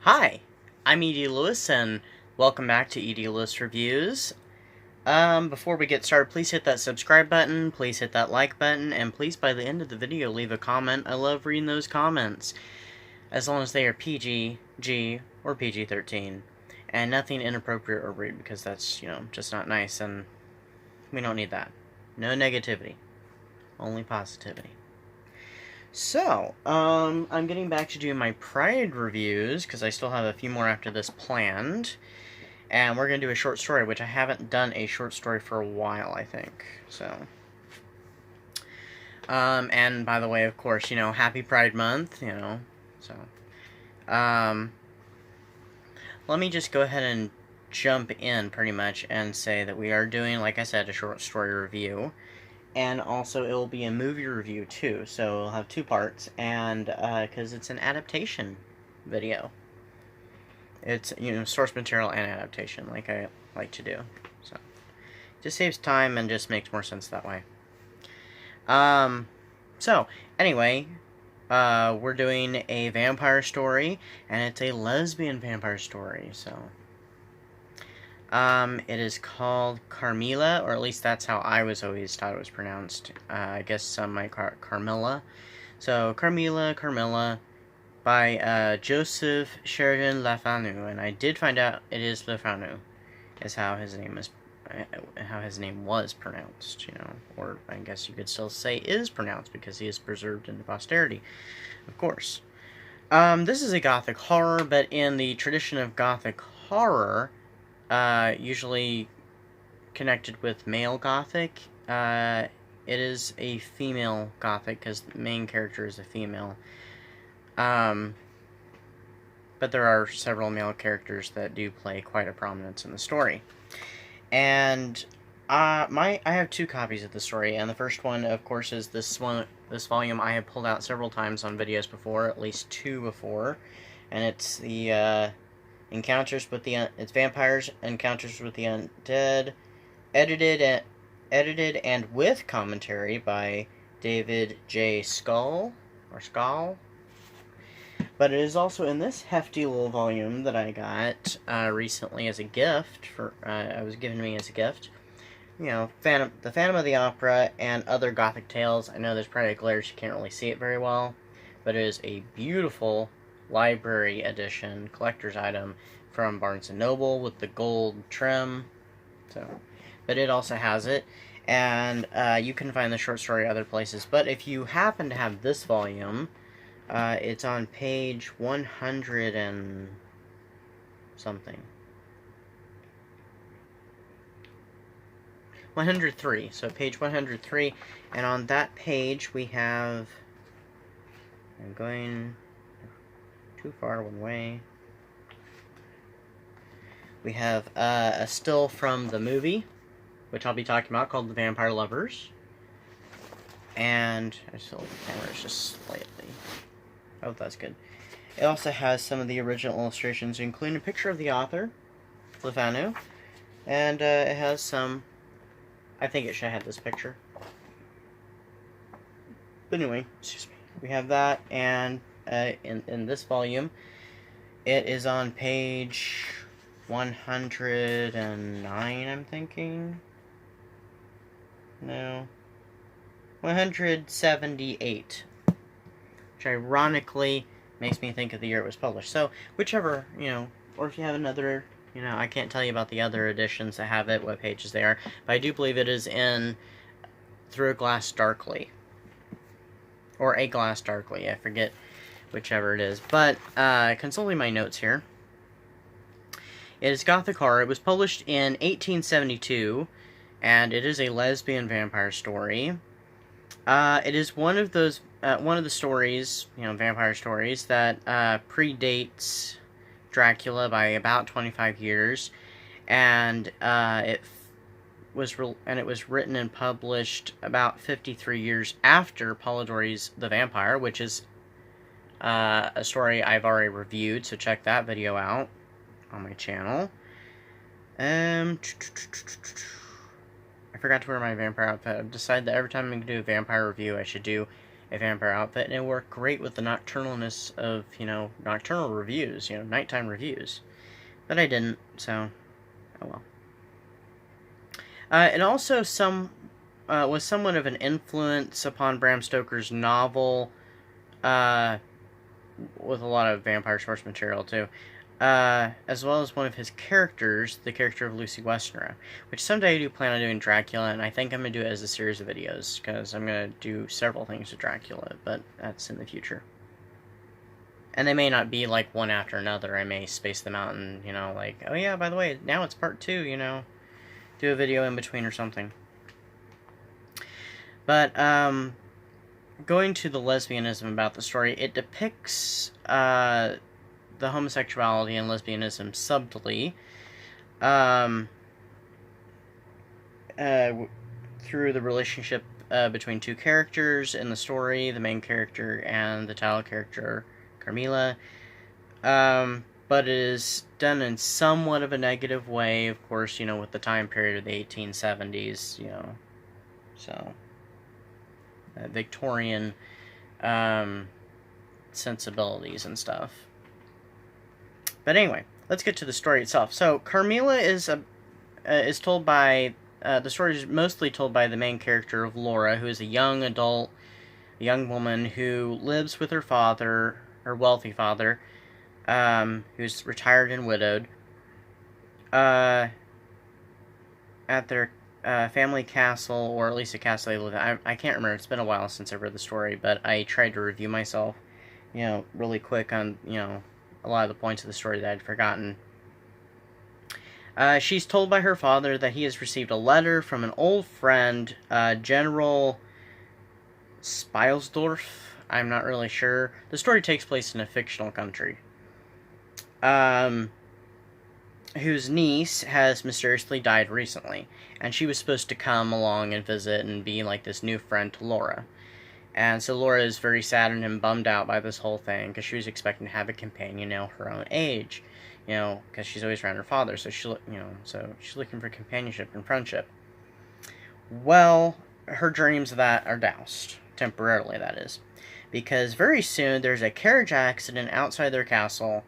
Hi, I'm E.D. Lewis, and welcome back to E.D. Lewis Reviews. Before we get started, please hit that subscribe button, please hit that like button, and please, by the end of the video, leave a comment. I love reading those comments, as long as they are PG, G, or PG-13, and nothing inappropriate or rude, because that's, just not nice, and we don't need that. No negativity, only positivity. So, I'm getting back to doing my Pride reviews, because I still have a few more after this planned. And we're going to do a short story, which I haven't done a short story for a while, I think. So, and by the way, of course, happy Pride Month, so, let me just go ahead and jump in, pretty much, and say that we are doing, like I said, a short story review. And also, it will be a movie review, too, so it'll have two parts, and, because it's an adaptation video. It's, source material and adaptation, like I like to do, so. Just saves time and just makes more sense that way. So, anyway, we're doing a vampire story, and it's a lesbian vampire story, so. It is called Carmilla, or at least that's how I was always thought it was pronounced. I guess some might call it Carmilla. So, Carmilla, by Joseph Sheridan Le Fanu, and I did find out it is Le Fanu, is how his name was pronounced, or I guess you could still say is pronounced, because he is preserved into posterity, of course. This is a gothic horror, but in the tradition of gothic horror, usually connected with male gothic, it is a female gothic, because the main character is a female. But there are several male characters that do play quite a prominence in the story. And I have two copies of the story, and the first one, of course, is this volume I have pulled out several times on videos before, at least two before, and it's the it's Vampires Encounters with the Undead, edited and with commentary by David J. Scull. But it is also in this hefty little volume that I got recently as a gift. It was given to me as a gift. The Phantom of the Opera and Other Gothic Tales. I know there's probably a glare, so you can't really see it very well, but it is a beautiful library edition, collector's item from Barnes & Noble with the gold trim. So, but it also has it, and you can find the short story other places. But if you happen to have this volume, it's on page 100 and something. 103, so page 103, and on that page we have, I'm going too far one way, we have a still from the movie, which I'll be talking about, called The Vampire Lovers, and I just feel like the camera is just slightly, oh, that's good. It also has some of the original illustrations, including a picture of the author, Le Fanu, and it has some, I think it should have this picture. But anyway, excuse me. We have that, and in this volume, it is on page 109, I'm thinking. No. 178. Which ironically makes me think of the year it was published. So, whichever, or if you have another, I can't tell you about the other editions that have it, what pages they are, but I do believe it is in Through a Glass Darkly. Or A Glass Darkly, I forget whichever it is. But, consulting my notes here, it is gothic horror. It was published in 1872, and it is a lesbian vampire story. It is one of the stories, vampire stories, that predates Dracula by about 25 years, and it was written and published about 53 years after Polidori's The Vampire, which is a story I've already reviewed, so check that video out on my channel. I forgot to wear my vampire outfit. I've decided that every time I'm going to do a vampire review, I should do a vampire outfit, and it worked great with the nocturnalness of, nocturnal reviews, nighttime reviews. But I didn't, so, oh well. It also was somewhat of an influence upon Bram Stoker's novel, with a lot of vampire source material, too. As well as one of his characters, the character of Lucy Westenra, which someday I do plan on doing Dracula, and I think I'm going to do it as a series of videos, because I'm going to do several things with Dracula, but that's in the future. And they may not be, like, one after another. I may space them out and, like, oh yeah, by the way, now it's part 2, do a video in between or something. But, going to the lesbianism about the story, it depicts, the homosexuality and lesbianism subtly, through the relationship between two characters in the story, the main character and the title character, Carmilla. But it is done in somewhat of a negative way, of course, with the time period of the 1870s, so, Victorian, sensibilities and stuff. But anyway, let's get to the story itself. So, Carmilla is told by, the story is mostly told by the main character of Laura, who is a young adult, a young woman who lives with her father, her wealthy father, who's retired and widowed, at their family castle, or at least a castle they live in. I can't remember, it's been a while since I read the story, but I tried to review myself, really quick on, a lot of the points of the story that I'd forgotten. She's told by her father that he has received a letter from an old friend, General Spilsdorf. I'm not really sure. The story takes place in a fictional country. Whose niece has mysteriously died recently, and she was supposed to come along and visit and be like this new friend to Laura. And so Laura is very saddened and bummed out by this whole thing, because she was expecting to have a companion, her own age, because she's always around her father, so so she's looking for companionship and friendship. Well, her dreams of that are doused, temporarily that is, because very soon there's a carriage accident outside their castle,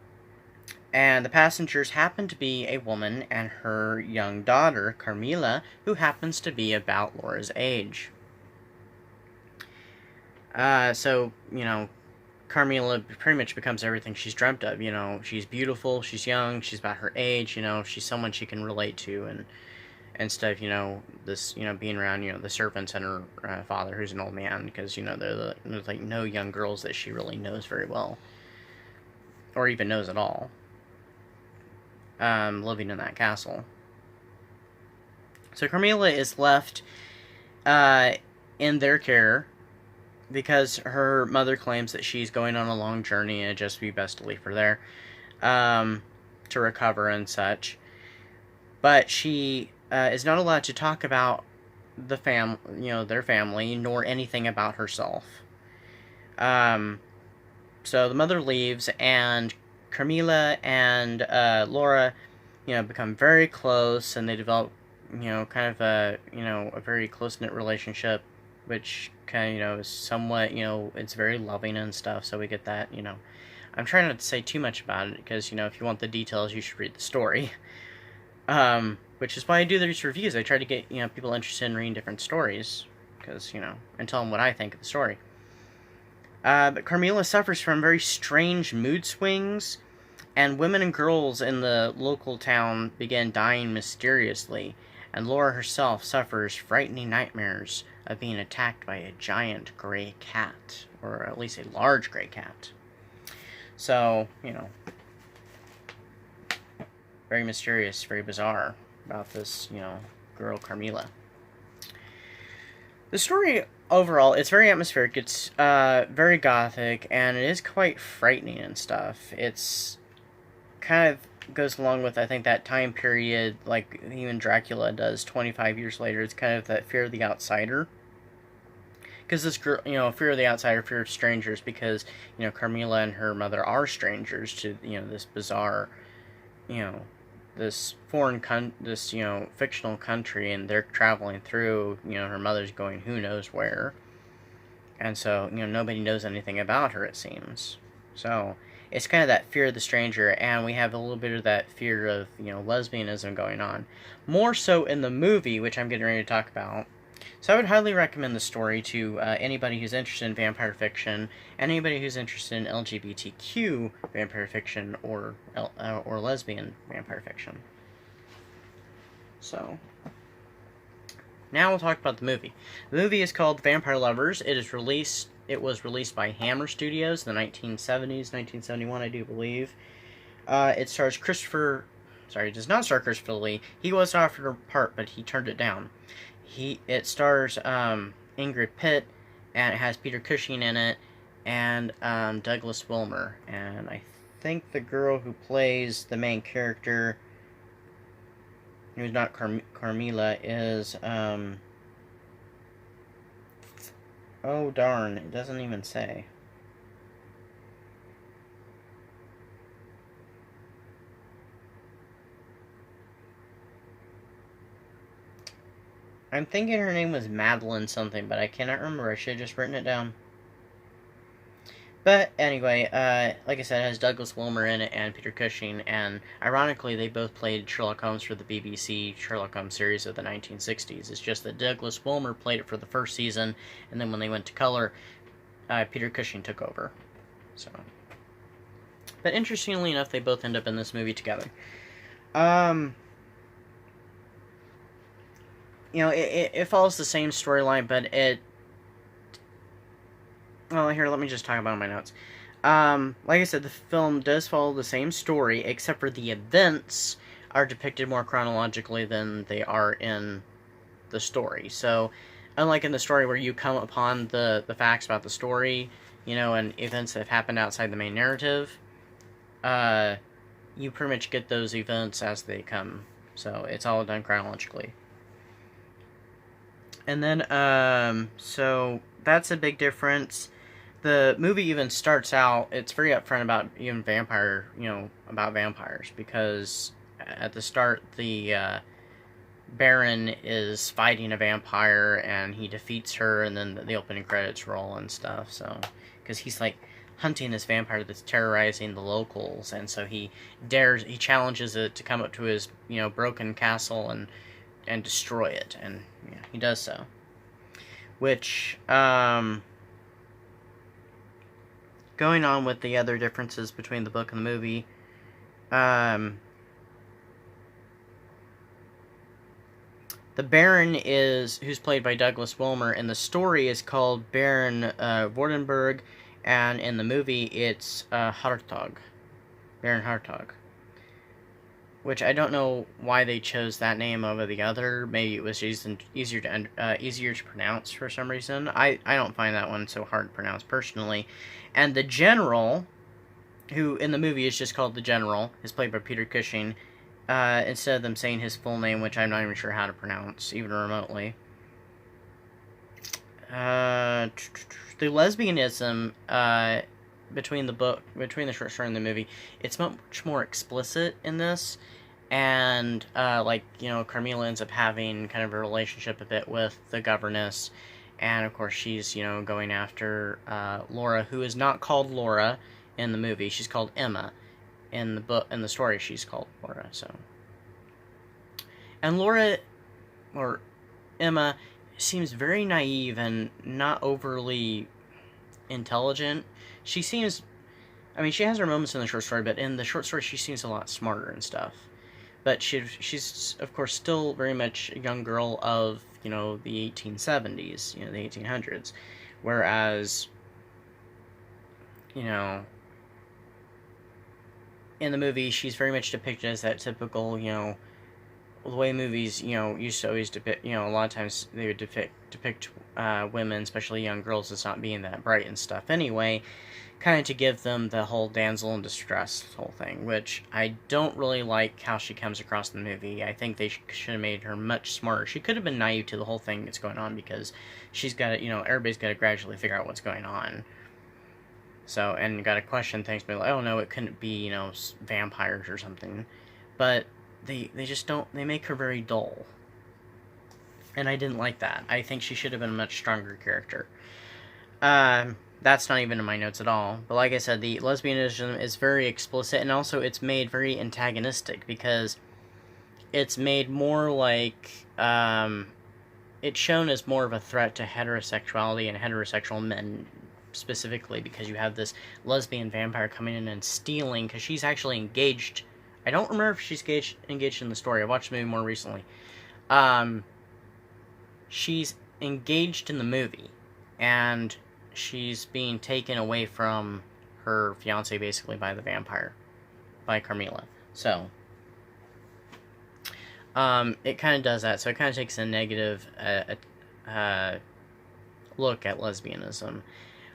and the passengers happen to be a woman and her young daughter, Carmilla, who happens to be about Laura's age. So, Carmilla pretty much becomes everything she's dreamt of, she's beautiful, she's young, she's about her age, she's someone she can relate to, and stuff, this, being around, the servants and her father, who's an old man, because, there's, like, no young girls that she really knows very well, or even knows at all, living in that castle. So Carmilla is left, in their care, because her mother claims that she's going on a long journey and it'd just be best to leave her there, to recover and such. But she is not allowed to talk about their family, nor anything about herself. So the mother leaves, and Carmilla and Laura, become very close, and they develop, kind of a very close-knit relationship, which kind of, is somewhat, it's very loving and stuff, so we get that, I'm trying not to say too much about it, because, if you want the details, you should read the story. Which is why I do these reviews. I try to get, people interested in reading different stories, because, and tell them what I think of the story. But Carmilla suffers from very strange mood swings, and women and girls in the local town begin dying mysteriously, and Laura herself suffers frightening nightmares of being attacked by a giant gray cat, or at least a large gray cat. So, very mysterious, very bizarre about this, girl Carmilla. The story overall, it's very atmospheric, it's very gothic, and it is quite frightening and stuff. It's kind of goes along with, I think, that time period, like even Dracula does 25 years later. It's kind of that fear of the outsider. Because this girl, fear of the outsider, fear of strangers, because, Carmilla and her mother are strangers to, this bizarre, this fictional country, and they're traveling through, her mother's going who knows where. And so, nobody knows anything about her, it seems. So, it's kind of that fear of the stranger, and we have a little bit of that fear of, lesbianism going on. More so in the movie, which I'm getting ready to talk about. So I would highly recommend the story to anybody who's interested in vampire fiction, anybody who's interested in LGBTQ vampire fiction, or lesbian vampire fiction. So, now we'll talk about the movie. The movie is called Vampire Lovers. It was released by Hammer Studios in the 1970s, 1971, I do believe. It stars it does not star Christopher Lee. He was offered a part, but he turned it down. It stars Ingrid Pitt, and it has Peter Cushing in it, and Douglas Wilmer. And I think the girl who plays the main character, who's not Carmilla, is oh darn, it doesn't even say. I'm thinking her name was Madeline something, but I cannot remember. I should have just written it down. But anyway, like I said, it has Douglas Wilmer in it and Peter Cushing, and ironically, they both played Sherlock Holmes for the BBC Sherlock Holmes series of the 1960s. It's just that Douglas Wilmer played it for the first season, and then when they went to color, Peter Cushing took over. So, but interestingly enough, they both end up in this movie together. It follows the same storyline, but well, here, let me just talk about my notes. Like I said, the film does follow the same story, except for the events are depicted more chronologically than they are in the story. So, unlike in the story where you come upon the facts about the story, and events that have happened outside the main narrative, you pretty much get those events as they come. So, it's all done chronologically. And then, so that's a big difference. The movie even starts out, it's very upfront about even about vampires, because at the start, the Baron is fighting a vampire, and he defeats her, and then the opening credits roll and stuff, so, because he's, like, hunting this vampire that's terrorizing the locals, and so he challenges it to come up to his, broken castle and destroy it, and he does so. Which, going on with the other differences between the book and the movie, the Baron who's played by Douglas Wilmer, in the story is called Baron Vordenberg, and in the movie it's Hartog, Baron Hartog. Which I don't know why they chose that name over the other. Maybe it was easier to pronounce for some reason. I don't find that one so hard to pronounce personally. And the General, who in the movie is just called the General, is played by Peter Cushing, instead of them saying his full name, which I'm not even sure how to pronounce, even remotely. The lesbianism between the short story and the movie, it's much more explicit in this, and Carmilla ends up having kind of a relationship a bit with the governess, and of course she's going after Laura, who is not called Laura in the movie. She's called Emma. In the story, she's called Laura. So, and Emma seems very naive and not overly intelligent. She seems, she has her moments in the short story, but in the short story she seems a lot smarter and stuff. But she's of course still very much a young girl of, the 1870s, the 1800s. Whereas, in the movie she's very much depicted as that typical, the way movies, used to always depict, a lot of times they would depict women, especially young girls, as not being that bright and stuff anyway, kind of to give them the whole damsel in distress whole thing, which I don't really like how she comes across in the movie. I think they should have made her much smarter. She could have been naive to the whole thing that's going on, because she's got to, everybody's got to gradually figure out what's going on. So, and got to question things, but like, oh no, it couldn't be, vampires or something. But they just don't, they make her very dull. And I didn't like that. I think she should have been a much stronger character. That's not even in my notes at all. But like I said, the lesbianism is very explicit, and also it's made very antagonistic, because it's made more like, it's shown as more of a threat to heterosexuality and heterosexual men specifically, because you have this lesbian vampire coming in and stealing, because she's actually engaged. I don't remember if she's engaged in the story. I watched the movie more recently. She's engaged in the movie, and she's being taken away from her fiance basically by the vampire, by Carmilla. So, it kind of does that. So it kind of takes a negative look at lesbianism.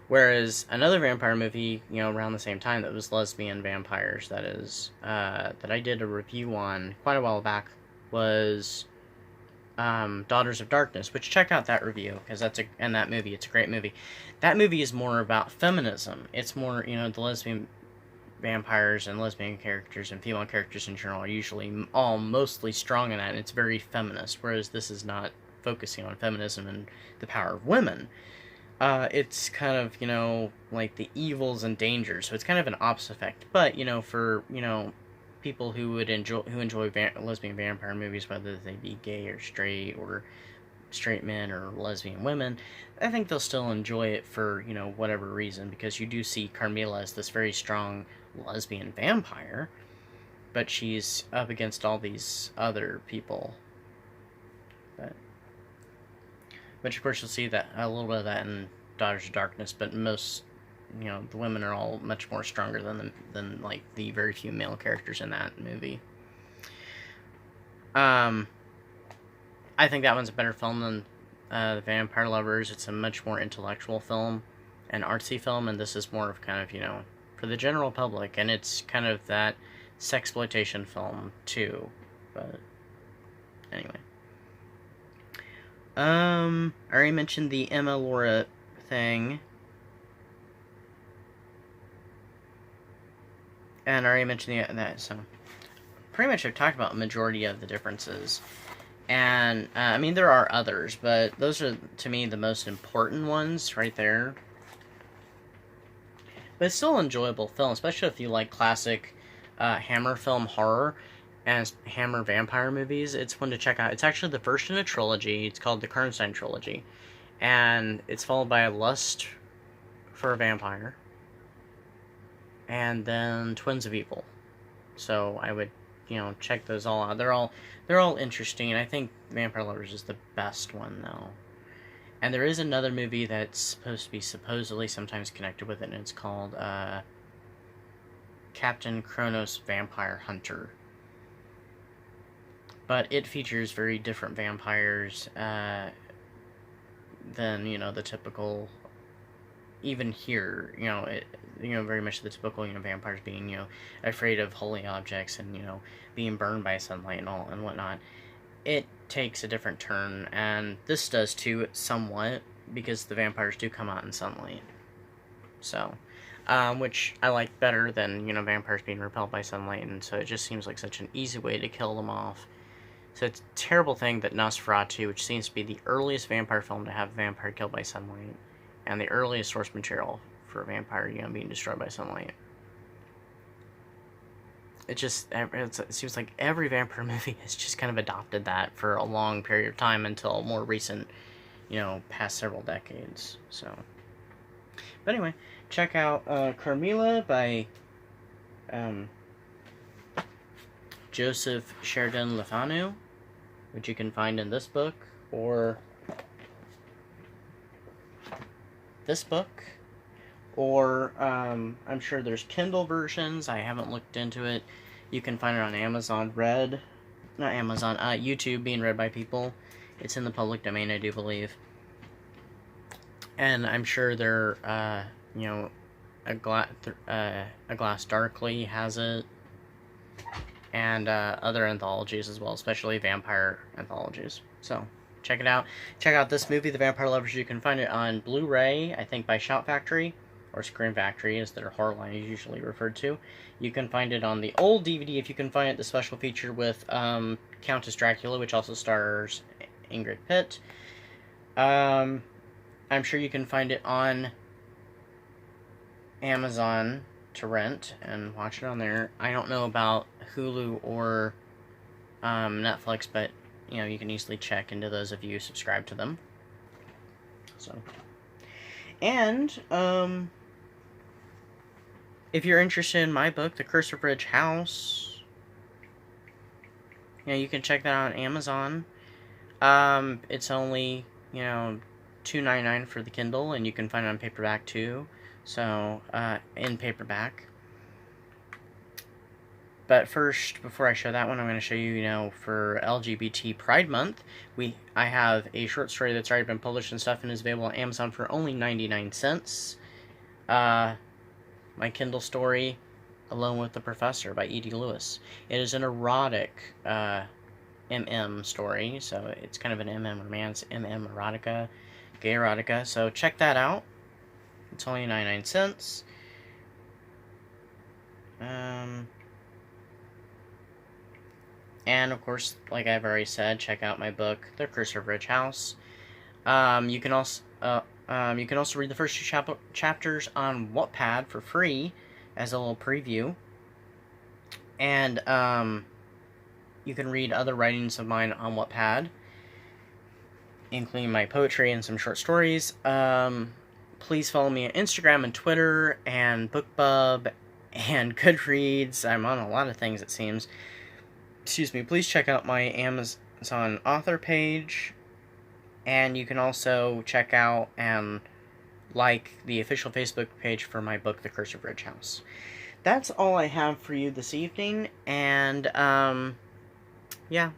Whereas another vampire movie, around the same time that was lesbian vampires, that is, that I did a review on quite a while back, was Daughters of Darkness, which check out that review, because and that movie, it's a great movie. That movie is more about feminism. It's more, the lesbian vampires and lesbian characters and female characters in general are usually all mostly strong in that, and it's very feminist, whereas this is not focusing on feminism and the power of women. It's kind of, like the evils and dangers, so it's kind of an opposite effect. But, for, people who enjoy lesbian vampire movies, whether they be gay or straight men or lesbian women, I think they'll still enjoy it for, whatever reason, because you do see Carmilla as this very strong lesbian vampire, but she's up against all these other people. Which, of course, you'll see that a little bit of that in Daughters of Darkness, but most, the women are all much more stronger than like the very few male characters in that movie. I think that one's a better film than The Vampire Lovers. It's a much more intellectual film, an artsy film, and this is more of kind of, for the general public, and it's kind of that sexploitation film too. But anyway. I already mentioned the Emma Laura thing. And I already mentioned that, so pretty much I've talked about a majority of the differences. And, I mean, there are others, but those are, to me, the most important ones right there. But it's still an enjoyable film, especially if you like classic Hammer film horror and Hammer vampire movies. It's one to check out. It's actually the first in a trilogy. It's called the Karnstein Trilogy. And it's followed by Lust for a Vampire. And then Twins of Evil. So I would, check those all out. They're all interesting, and I think Vampire Lovers is the best one, though. And there is another movie that's supposed to be supposedly sometimes connected with it, and it's called Captain Kronos Vampire Hunter. But it features very different vampires than, the typical, even here, very much the typical, vampires being, afraid of holy objects and, being burned by sunlight and whatnot. It takes a different turn, and this does too, somewhat, because the vampires do come out in sunlight. So, which I like better than, vampires being repelled by sunlight, and so it just seems like such an easy way to kill them off. So it's a terrible thing that Nosferatu, which seems to be the earliest vampire film to have a vampire killed by sunlight, and the earliest source material for a vampire, being destroyed by sunlight. It seems like every vampire movie has just kind of adopted that for a long period of time until more recent, past several decades. So, but anyway, check out Carmilla by Joseph Sheridan Le Fanu, which you can find in this book, or this book, or I'm sure there's Kindle versions. I haven't looked into it. You can find it on Amazon YouTube, being read by people. It's in the public domain, I do believe. And I'm sure there, A Glass Darkly has it, and other anthologies as well, especially vampire anthologies. So, check it out. Check out this movie, The Vampire Lovers. You can find it on Blu-ray, I think by Shout Factory, or Scream Factory, as their horror line is usually referred to. You can find it on the old DVD, if you can find it, the special feature with Countess Dracula, which also stars Ingrid Pitt. I'm sure you can find it on Amazon to rent and watch it on there. I don't know about Hulu or Netflix, but you know, you can easily check into those if you subscribe to them. So, and if you're interested in my book, The Curse of Ridge House, you know, you can check that out on Amazon. It's only, you know, $2.99 for the Kindle, and you can find it on paperback too. So, in paperback. But first, before I show that one, I'm going to show you, you know, for LGBT Pride Month, I have a short story that's already been published and stuff and is available on Amazon for only 99 cents. My Kindle story, Alone with the Professor by E.D. Lewis. It is an erotic MM story, so it's kind of an MM romance, MM erotica, gay erotica. So check that out. It's only 99 cents. And of course, like I've already said, check out my book, The Curse of Ridge House. You can also read the first two chapters on Wattpad for free as a little preview. And you can read other writings of mine on Wattpad, including my poetry and some short stories. Please follow me on Instagram and Twitter and BookBub and Goodreads. I'm on a lot of things, it seems. Excuse me. Please check out my Amazon author page. And you can also check out and like the official Facebook page for my book, The Curse of Ridge House. That's all I have for you this evening. And, yeah.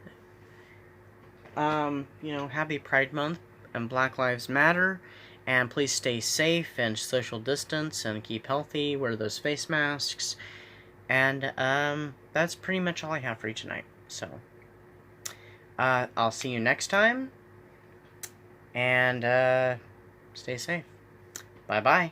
You know, happy Pride Month and Black Lives Matter. And please stay safe and social distance and keep healthy. Wear those face masks. And, that's pretty much all I have for you tonight. So, I'll see you next time. And, stay safe. Bye-bye.